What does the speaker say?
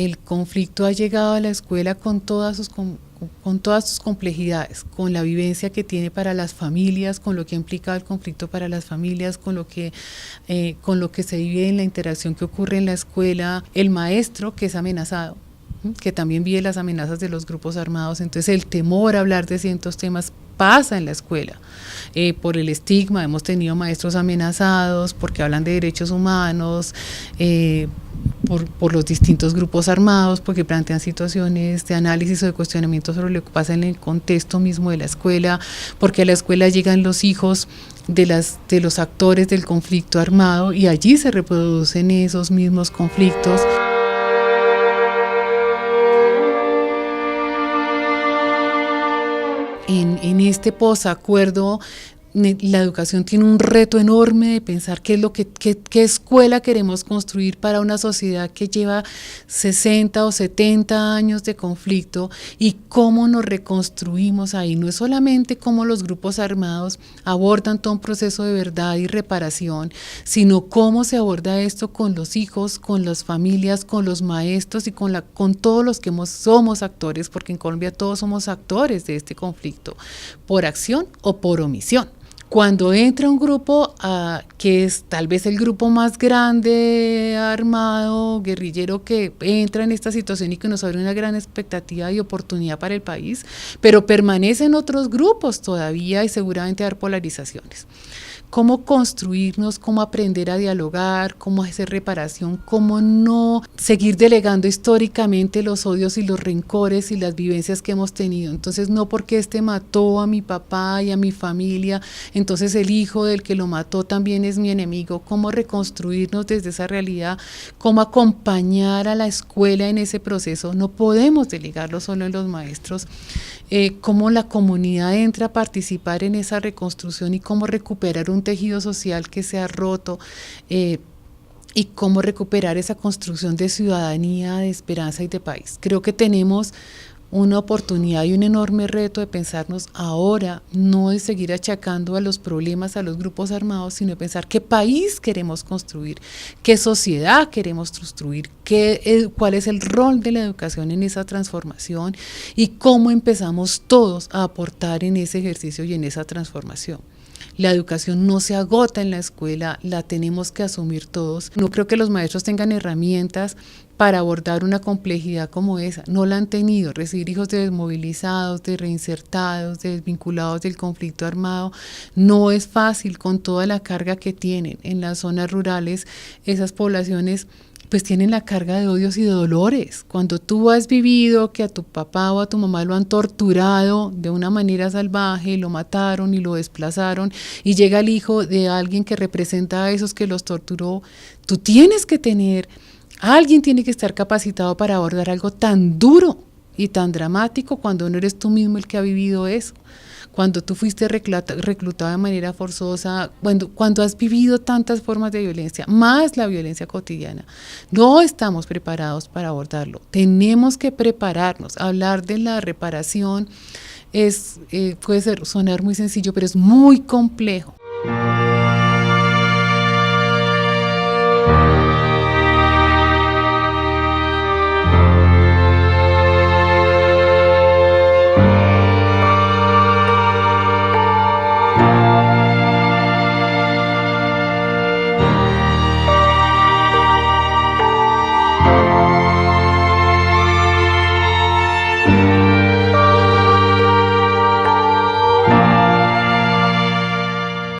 el conflicto ha llegado a la escuela con todas sus complejidades, con la vivencia que tiene para las familias, con lo que ha implicado el conflicto para las familias, con lo que se vive en la interacción que ocurre en la escuela, el maestro que es amenazado, que también vive las amenazas de los grupos armados, entonces el temor a hablar de ciertos temas pasa en la escuela, por el estigma, hemos tenido maestros amenazados porque hablan de derechos humanos, por los distintos grupos armados, porque plantean situaciones de análisis o de cuestionamiento sobre lo que pasa en el contexto mismo de la escuela, porque a la escuela llegan los hijos de los actores del conflicto armado y allí se reproducen esos mismos conflictos. En este posacuerdo, la educación tiene un reto enorme de pensar qué escuela queremos construir para una sociedad que lleva 60 o 70 años de conflicto y cómo nos reconstruimos ahí. No es solamente cómo los grupos armados abordan todo un proceso de verdad y reparación, sino cómo se aborda esto con los hijos, con las familias, con los maestros y con todos los que somos actores, porque en Colombia todos somos actores de este conflicto, por acción o por omisión. Cuando entra un grupo que es tal vez el grupo más grande, armado, guerrillero, que entra en esta situación y que nos abre una gran expectativa y oportunidad para el país, pero permanecen otros grupos todavía y seguramente hay polarizaciones. Cómo construirnos, cómo aprender a dialogar, cómo hacer reparación, cómo no seguir delegando históricamente los odios y los rencores y las vivencias que hemos tenido. Entonces, no porque este mató a mi papá y a mi familia, entonces el hijo del que lo mató también es mi enemigo. Cómo reconstruirnos desde esa realidad, cómo acompañar a la escuela en ese proceso. No podemos delegarlo solo en los maestros. Cómo la comunidad entra a participar en esa reconstrucción y cómo recuperar un tejido social que se ha roto, y cómo recuperar esa construcción de ciudadanía, de esperanza y de país. Creo que tenemos una oportunidad y un enorme reto de pensarnos ahora, no de seguir achacando a los problemas a los grupos armados, sino de pensar qué país queremos construir, qué sociedad queremos construir, cuál es el rol de la educación en esa transformación y cómo empezamos todos a aportar en ese ejercicio y en esa transformación. La educación no se agota en la escuela, la tenemos que asumir todos. No creo que los maestros tengan herramientas para abordar una complejidad como esa. No la han tenido. Recibir hijos de desmovilizados, de reinsertados, de desvinculados del conflicto armado, no es fácil con toda la carga que tienen. En las zonas rurales, esas poblaciones pues tienen la carga de odios y de dolores. Cuando tú has vivido que a tu papá o a tu mamá lo han torturado de una manera salvaje, lo mataron y lo desplazaron, y llega el hijo de alguien que representa a esos que los torturó, tú tienes que alguien tiene que estar capacitado para abordar algo tan duro y tan dramático cuando no eres tú mismo el que ha vivido eso. Cuando tú fuiste reclutado de manera forzosa, cuando has vivido tantas formas de violencia, más la violencia cotidiana, no estamos preparados para abordarlo. Tenemos que prepararnos. Hablar de la reparación puede sonar muy sencillo, pero es muy complejo.